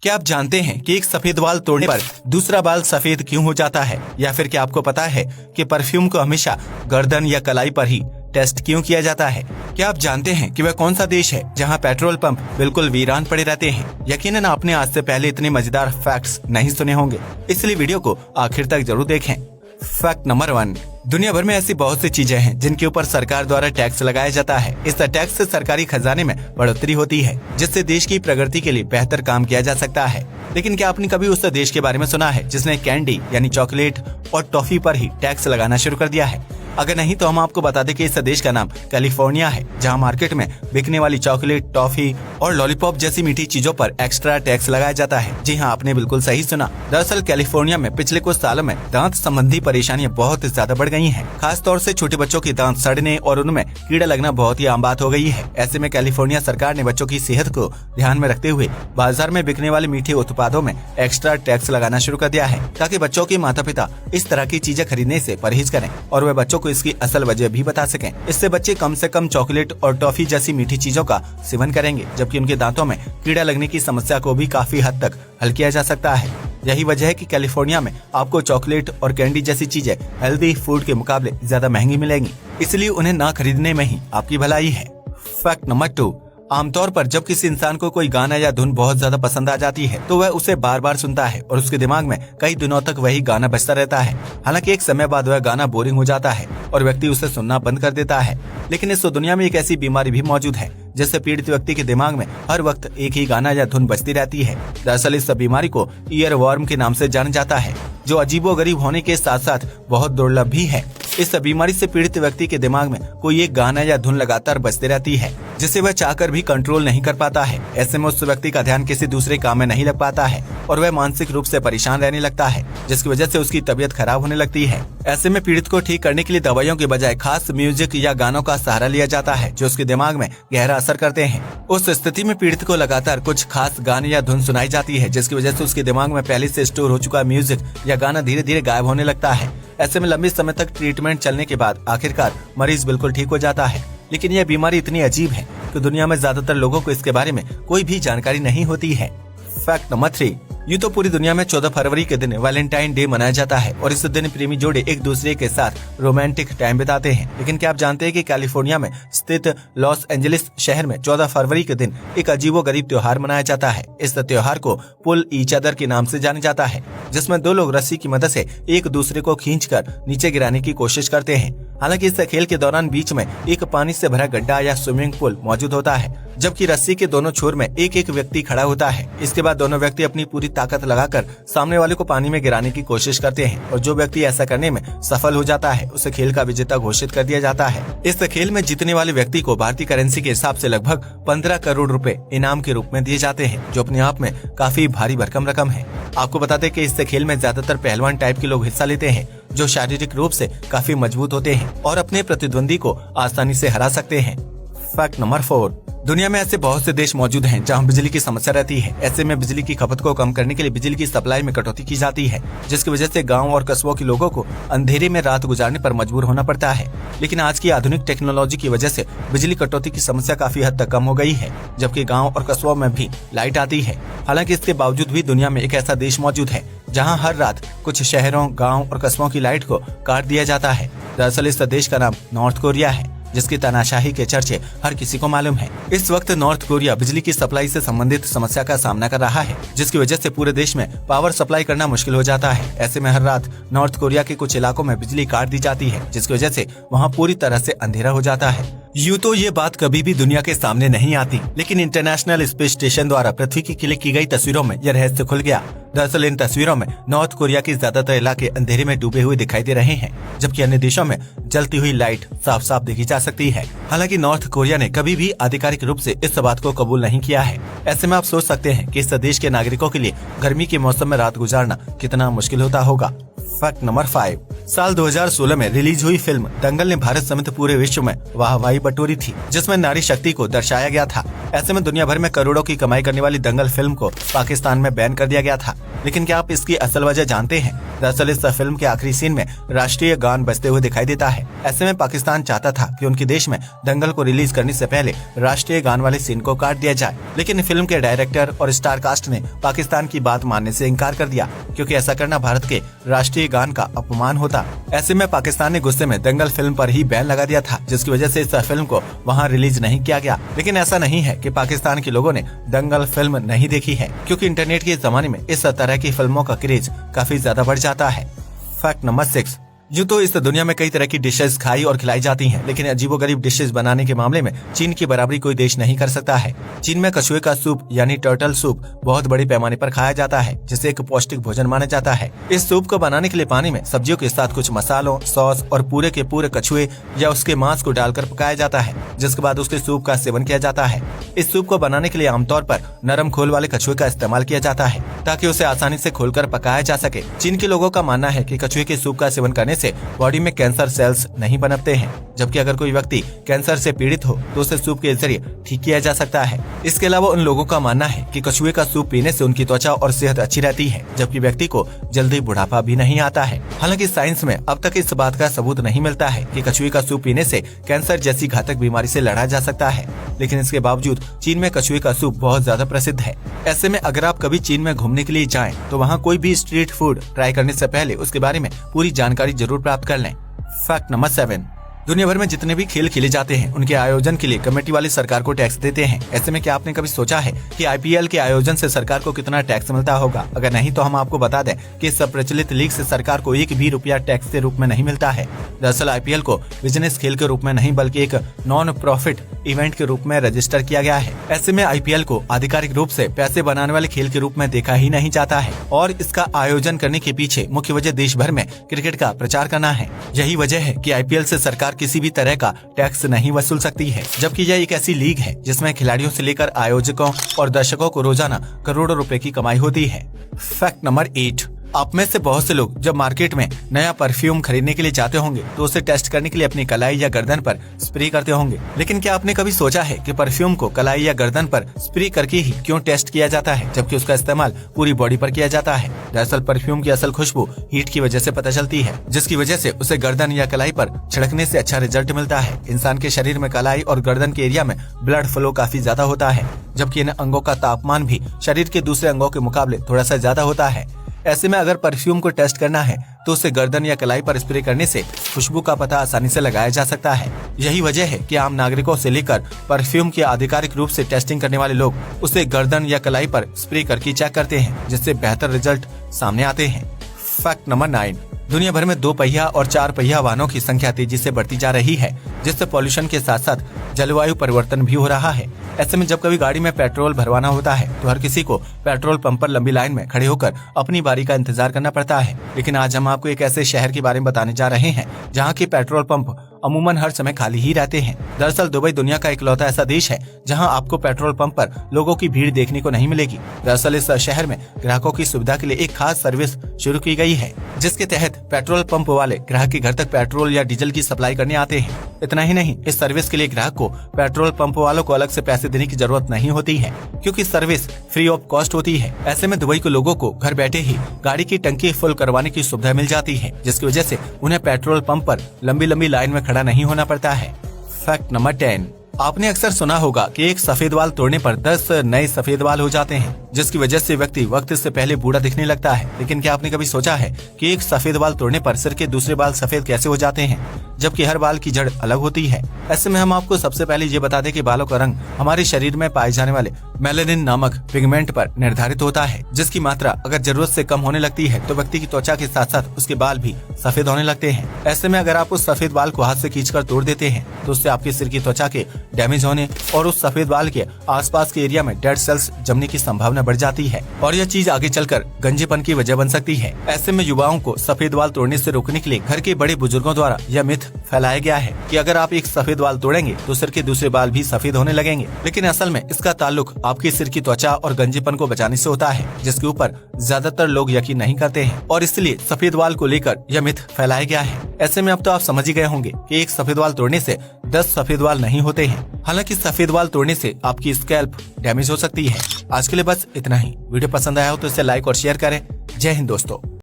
क्या आप जानते हैं कि एक सफेद बाल तोड़ने पर दूसरा बाल सफेद क्यों हो जाता है? या फिर क्या आपको पता है कि परफ्यूम को हमेशा गर्दन या कलाई पर ही टेस्ट क्यों किया जाता है? क्या आप जानते हैं कि वह कौन सा देश है जहां पेट्रोल पंप बिल्कुल वीरान पड़े रहते हैं? यकीनन आपने आज से पहले इतने मजेदार फैक्ट्स नहीं सुने होंगे, इसलिए वीडियो को आखिर तक जरूर देखें। फैक्ट नंबर 1, दुनिया भर में ऐसी बहुत सी चीजें हैं जिनके ऊपर सरकार द्वारा टैक्स लगाया जाता है। इस टैक्स से सरकारी खजाने में बढ़ोतरी होती है, जिससे देश की प्रगति के लिए बेहतर काम किया जा सकता है। लेकिन क्या आपने कभी उस देश के बारे में सुना है जिसने कैंडी यानी चॉकलेट और टॉफी पर ही टैक्स लगाना शुरू कर दिया है? अगर नहीं तो हम आपको बता दें कि इस देश का नाम कैलिफोर्निया है, जहां मार्केट में बिकने वाली चॉकलेट, टॉफी और लॉलीपॉप जैसी मीठी चीजों पर एक्स्ट्रा टैक्स लगाया जाता है। जी हाँ, आपने बिल्कुल सही सुना। दरअसल कैलिफोर्निया में पिछले कुछ सालों में दांत संबंधी परेशानियां बहुत ज्यादा बढ़ गई हैं। खास तौर से छोटे बच्चों के दांत सड़ने और उनमें कीड़ा लगना बहुत ही आम बात हो गई है। ऐसे में कैलिफोर्निया सरकार ने बच्चों की सेहत को ध्यान में रखते हुए बाजार में बिकने वाले मीठे उत्पादों में एक्स्ट्रा टैक्स लगाना शुरू कर दिया है, ताकि बच्चों के माता पिता इस तरह की चीजें खरीदने से परहेज करें और वे बच्चों को इसकी असल वजह भी बता सकें। इससे बच्चे कम से कम चॉकलेट और टॉफी जैसी मीठी चीजों का सेवन करेंगे, जबकि उनके दांतों में कीड़ा लगने की समस्या को भी काफी हद तक हल किया जा सकता है। यही वजह है कि कैलिफोर्निया में आपको चॉकलेट और कैंडी जैसी चीजें हेल्दी फूड के मुकाबले ज्यादा महंगी मिलेंगी, इसलिए उन्हें ना खरीदने में ही आपकी भलाई है। फैक्ट नंबर 2, आमतौर पर जब किसी इंसान को कोई गाना या धुन बहुत ज्यादा पसंद आ जाती है तो वह उसे बार बार सुनता है और उसके दिमाग में कई दिनों तक वही गाना बजता रहता है। हालांकि एक समय बाद वह गाना बोरिंग हो जाता है और व्यक्ति उसे सुनना बंद कर देता है। लेकिन इस दुनिया में एक ऐसी बीमारी भी मौजूद है जिससे पीड़ित व्यक्ति के दिमाग में हर वक्त एक ही गाना या धुन बजती रहती है। दरअसल इस बीमारी को ईयर वर्म के नाम से जाना जाता है, जो अजीबोगरीब होने के साथ साथ बहुत दुर्लभ भी है। इस बीमारी से पीड़ित व्यक्ति के दिमाग में कोई एक गाना या धुन लगातार बजती रहती है, जिसे वह चाहकर भी कंट्रोल नहीं कर पाता है। ऐसे में उस व्यक्ति का ध्यान किसी दूसरे काम में नहीं लग पाता है और वह मानसिक रूप से परेशान रहने लगता है, जिसकी वजह से उसकी तबीयत खराब होने लगती है। ऐसे में पीड़ित को ठीक करने के लिए दवाइयों के बजाय खास म्यूजिक या गानों का सहारा लिया जाता है, जो उसके दिमाग में गहरा असर करते हैं। उस स्थिति में पीड़ित को लगातार कुछ खास गाने या धुन सुनाई जाती है, जिसकी वजह से उसके दिमाग में पहले से स्टोर हो चुका म्यूजिक या गाना धीरे धीरे गायब होने लगता है। ऐसे में लंबे समय तक ट्रीटमेंट चलने के बाद आखिरकार मरीज बिल्कुल ठीक हो जाता है। लेकिन यह बीमारी इतनी अजीब है कि दुनिया में ज्यादातर लोगों को इसके बारे में कोई भी जानकारी नहीं होती है। फैक्ट नंबर 3, यूँ तो पूरी दुनिया में 14 फरवरी के दिन वैलेंटाइन डे मनाया जाता है और इस दिन प्रेमी जोड़े एक दूसरे के साथ रोमांटिक टाइम बिताते हैं। लेकिन क्या आप जानते हैं कि कैलिफोर्निया में स्थित लॉस एंजलिस शहर में 14 फरवरी के दिन एक अजीबोगरीब त्योहार मनाया जाता है। इस त्योहार को पुल ईच अदर के नाम से जाना जाता है, जिसमें दो लोग रस्सी की मदद से एक दूसरे को खींचकर नीचे गिराने की कोशिश करते हैं। हालांकि इस खेल के दौरान बीच में एक पानी से भरा गड्ढा या स्विमिंग पूल मौजूद होता है, जबकि रस्सी के दोनों छोर में एक एक व्यक्ति खड़ा होता है। इसके बाद दोनों व्यक्ति अपनी पूरी ताकत लगाकर सामने वाले को पानी में गिराने की कोशिश करते हैं और जो व्यक्ति ऐसा करने में सफल हो जाता है उसे खेल का विजेता घोषित कर दिया जाता है। इस खेल में जीतने वाले व्यक्ति को भारतीय करेंसी के हिसाब से लगभग 15 करोड़ रुपए इनाम के रूप में दिए जाते हैं, जो अपने आप में काफी भारी भरकम रकम है। आपको बता दें कि इस खेल में ज्यादातर पहलवान टाइप के लोग हिस्सा लेते हैं, जो शारीरिक रूप से काफी मजबूत होते हैं और अपने प्रतिद्वंदी को आसानी से हरा सकते हैं। फैक्ट नंबर 4, दुनिया में ऐसे बहुत से देश मौजूद हैं जहां बिजली की समस्या रहती है। ऐसे में बिजली की खपत को कम करने के लिए बिजली की सप्लाई में कटौती की जाती है, जिसकी वजह से गांव और कस्बों के लोगों को अंधेरे में रात गुजारने पर मजबूर होना पड़ता है। लेकिन आज की आधुनिक टेक्नोलॉजी की वजह से बिजली कटौती की समस्या काफी हद तक कम हो गई है, जबकि गाँव और कस्बों में भी लाइट आती है। हालांकि इसके बावजूद भी दुनिया में एक ऐसा देश मौजूद है जहाँ हर रात कुछ शहरों, गाँव और कस्बों की लाइट को काट दिया जाता है। दरअसल इस देश का नाम नॉर्थ कोरिया है, जिसकी तानाशाही के चर्चे हर किसी को मालूम है। इस वक्त नॉर्थ कोरिया बिजली की सप्लाई से संबंधित समस्या का सामना कर रहा है, जिसकी वजह से पूरे देश में पावर सप्लाई करना मुश्किल हो जाता है। ऐसे में हर रात नॉर्थ कोरिया के कुछ इलाकों में बिजली काट दी जाती है, जिसकी वजह से वहां पूरी तरह से अंधेरा हो जाता है। यूँ तो ये बात कभी भी दुनिया के सामने नहीं आती, लेकिन इंटरनेशनल स्पेस स्टेशन द्वारा पृथ्वी की क्लिक की गई तस्वीरों में यह रहस्य खुल गया। दरअसल इन तस्वीरों में नॉर्थ कोरिया के ज्यादातर इलाके अंधेरे में डूबे हुए दिखाई दे रहे हैं, जबकि अन्य देशों में जलती हुई लाइट साफ साफ देखी जा सकती है। हालांकि नॉर्थ कोरिया ने कभी भी आधिकारिक रूप से इस बात को कबूल नहीं किया है। ऐसे में आप सोच सकते हैं कि इस देश के नागरिकों के लिए गर्मी के मौसम में रात गुजारना कितना मुश्किल होता होगा। फैक्ट नंबर 5, साल 2016 में रिलीज हुई फिल्म दंगल ने भारत समेत पूरे विश्व में वाहवाही बटोरी थी, जिसमें नारी शक्ति को दर्शाया गया था। ऐसे में दुनिया भर में करोड़ों की कमाई करने वाली दंगल फिल्म को पाकिस्तान में बैन कर दिया गया था। लेकिन क्या आप इसकी असल वजह जानते हैं? दरअसल इस फिल्म के आखिरी सीन में राष्ट्रीय गान बजते हुए दिखाई देता है। ऐसे में पाकिस्तान चाहता था कि उनके देश में दंगल को रिलीज करने से पहले राष्ट्रीय गान वाले सीन को काट दिया जाए, लेकिन फिल्म के डायरेक्टर और स्टार कास्ट ने पाकिस्तान की बात मानने से इनकार कर दिया, क्योंकि ऐसा करना भारत के राष्ट्रीय गान का अपमान होता। ऐसे में पाकिस्तान ने गुस्से में दंगल फिल्म पर ही बैन लगा दिया था, जिसकी वजह से इस फिल्म को वहाँ रिलीज नहीं किया गया। लेकिन ऐसा नहीं है कि पाकिस्तान के लोगों ने दंगल फिल्म नहीं देखी है, क्योंकि इंटरनेट के जमाने में इस तरह की फिल्मों का क्रेज काफी ज्यादा बढ़ जाता है। Fact number 6। यूँ तो इस दुनिया में कई तरह की डिशेस खाई और खिलाई जाती हैं, लेकिन अजीबोगरीब डिशेस बनाने के मामले में चीन की बराबरी कोई देश नहीं कर सकता है। चीन में कछुए का सूप यानी टर्टल सूप बहुत बड़े पैमाने पर खाया जाता है, जिसे एक पौष्टिक भोजन माना जाता है। इस सूप को बनाने के लिए पानी में सब्जियों के साथ कुछ मसालों, सॉस और पूरे के पूरे कछुए या उसके मांस को डालकर पकाया जाता है, जिसके बाद उसके सूप का सेवन किया जाता है। इस सूप को बनाने के लिए आमतौर पर नरम खोल वाले कछुए का इस्तेमाल किया जाता है, ताकि उसे आसानी से खोलकर पकाया जा सके। चीन के लोगों का मानना है कि कछुए के सूप का सेवन करने से बॉडी में कैंसर सेल्स नहीं पनपते हैं, जबकि अगर कोई व्यक्ति कैंसर से पीड़ित हो तो उसे सूप के जरिए ठीक किया जा सकता है। इसके अलावा उन लोगों का मानना है कि कछुए का सूप पीने से उनकी त्वचा और सेहत अच्छी रहती है, जबकि व्यक्ति को जल्दी बुढ़ापा भी नहीं आता है। हालांकि साइंस में अब तक इस बात का सबूत नहीं मिलता है कि कछुए का सूप पीने से कैंसर जैसी घातक बीमारी से लड़ा जा सकता है, लेकिन इसके बावजूद चीन में कछुए का सूप बहुत ज्यादा प्रसिद्ध है। ऐसे में अगर आप कभी चीन में घूमने के लिए जाएं, तो वहाँ कोई भी स्ट्रीट फूड ट्राई करने से पहले उसके बारे में पूरी जानकारी जरूर प्राप्त कर लें। Fact number 7। दुनिया भर में जितने भी खेल खेले जाते हैं, उनके आयोजन के लिए कमेटी वाली सरकार को टैक्स देते हैं। ऐसे में क्या आपने कभी सोचा है कि आईपीएल के आयोजन से सरकार को कितना टैक्स मिलता होगा? अगर नहीं तो हम आपको बता दें कि इस प्रचलित लीग से सरकार को एक भी रुपया टैक्स के रूप में नहीं मिलता है। दरअसल आईपीएल को बिजनेस खेल के रूप में नहीं, बल्कि एक नॉन प्रॉफिट इवेंट के रूप में रजिस्टर किया गया है। ऐसे में आईपीएल को आधिकारिक रूप से पैसे बनाने वाले खेल के रूप में देखा ही नहीं जाता है, और इसका आयोजन करने के पीछे मुख्य वजह देश भर में क्रिकेट का प्रचार करना है। यही वजह है कि आईपीएल से सरकार किसी भी तरह का टैक्स नहीं वसूल सकती है, जबकि यह एक ऐसी लीग है जिसमें खिलाड़ियों से लेकर आयोजकों और दर्शकों को रोजाना करोड़ों रुपए की कमाई होती है। Fact number 8। आप में से बहुत से लोग जब मार्केट में नया परफ्यूम खरीदने के लिए जाते होंगे तो उसे टेस्ट करने के लिए अपनी कलाई या गर्दन पर स्प्रे करते होंगे। लेकिन क्या आपने कभी सोचा है कि परफ्यूम को कलाई या गर्दन पर स्प्रे करके ही क्यों टेस्ट किया जाता है, जबकि उसका इस्तेमाल पूरी बॉडी पर किया जाता है? दरअसल परफ्यूम की असल खुशबू हीट की वजह से पता चलती है, जिसकी वजह से उसे गर्दन या कलाई पर छिड़कने से अच्छा रिजल्ट मिलता है। इंसान के शरीर में कलाई और गर्दन के एरिया में ब्लड फ्लो काफी ज्यादा होता है, जबकि इन अंगों का तापमान भी शरीर के दूसरे अंगों के मुकाबले थोड़ा सा ज्यादा होता है। ऐसे में अगर परफ्यूम को टेस्ट करना है तो उसे गर्दन या कलाई पर स्प्रे करने से खुशबू का पता आसानी से लगाया जा सकता है। यही वजह है कि आम नागरिकों से लेकर परफ्यूम की आधिकारिक रूप से टेस्टिंग करने वाले लोग उसे गर्दन या कलाई पर स्प्रे करके चेक करते हैं, जिससे बेहतर रिजल्ट सामने आते हैं। Fact number 9। दुनिया भर में 2 पहिया और 4 पहिया वाहनों की संख्या तेजी से बढ़ती जा रही है, जिससे पॉल्यूशन के साथ साथ जलवायु परिवर्तन भी हो रहा है। ऐसे में जब कभी गाड़ी में पेट्रोल भरवाना होता है तो हर किसी को पेट्रोल पंप पर लंबी लाइन में खड़े होकर अपनी बारी का इंतजार करना पड़ता है। लेकिन आज हम आपको एक ऐसे शहर के बारे में बताने जा रहे हैं जहाँ के पेट्रोल पंप अमूमन हर समय खाली ही रहते हैं। दरअसल दुबई दुनिया का इकलौता ऐसा देश है जहां आपको पेट्रोल पंप पर लोगों की भीड़ देखने को नहीं मिलेगी। दरअसल इस शहर में ग्राहकों की सुविधा के लिए एक खास सर्विस शुरू की गई है, जिसके तहत पेट्रोल पंप वाले ग्राहक के घर तक पेट्रोल या डीजल की सप्लाई करने आते हैं। इतना ही नहीं, इस सर्विस के लिए ग्राहक को पेट्रोल पंप वालों को अलग से पैसे देने की जरूरत नहीं होती है, क्योंकि सर्विस फ्री ऑफ कॉस्ट होती है। ऐसे में दुबई के लोगों को घर बैठे ही गाड़ी की टंकी फुल करवाने की सुविधा मिल जाती है, जिसकी वजह से उन्हें पेट्रोल पंप पर लंबी लंबी लाइन में खड़ा नहीं होना पड़ता है। Fact number 10। आपने अक्सर सुना होगा कि एक सफेद बाल तोड़ने पर 10 नए सफेद बाल हो जाते हैं, जिसकी वजह से व्यक्ति वक्त से पहले बूढ़ा दिखने लगता है। लेकिन क्या आपने कभी सोचा है कि एक सफेद बाल तोड़ने पर सिर के दूसरे बाल सफेद कैसे हो जाते हैं, जबकि हर बाल की जड़ अलग होती है? ऐसे में हम आपको सबसे पहले ये बता दें कि बालों का रंग हमारे शरीर में पाए जाने वाले मेलानिन नामक पिगमेंट पर निर्धारित होता है, जिसकी मात्रा अगर जरूरत से कम होने लगती है तो व्यक्ति की त्वचा के साथ साथ उसके बाल भी सफेद होने लगते हैं। ऐसे में अगर आप उस सफेद बाल को हाथ से खींचकर तोड़ देते हैं तो उससे आपके सिर की त्वचा के डैमेज होने और उस सफेद बाल के आसपास के एरिया में डेड सेल्स जमने की संभावना बढ़ जाती है, और यह चीज आगे चलकर गंजेपन की वजह बन सकती है। ऐसे में युवाओं को सफेद बाल तोड़ने से रोकने के लिए घर के बड़े बुजुर्गों द्वारा यह मिथ फैलाया गया है कि अगर आप एक सफेद बाल तोड़ेंगे तो सिर के दूसरे बाल भी सफेद होने लगेंगे। लेकिन असल में इसका ताल्लुक आपके सिर की त्वचा और गंजेपन को बचाने से होता है, जिसके ऊपर ज्यादातर लोग यकीन नहीं करते हैं, और इसलिए सफेद बाल को लेकर यह मिथ फैलाया गया है। ऐसे में अब तो आप समझ ही गए होंगे कि एक सफेद बाल तोड़ने से 10 सफेद बाल नहीं होते हैं। हालांकि सफेद बाल तोड़ने से आपकी स्कैल्प डैमेज हो सकती है। आज के लिए बस इतना ही। वीडियो पसंद आया हो तो इसे लाइक और शेयर करें। जय हिंद दोस्तों।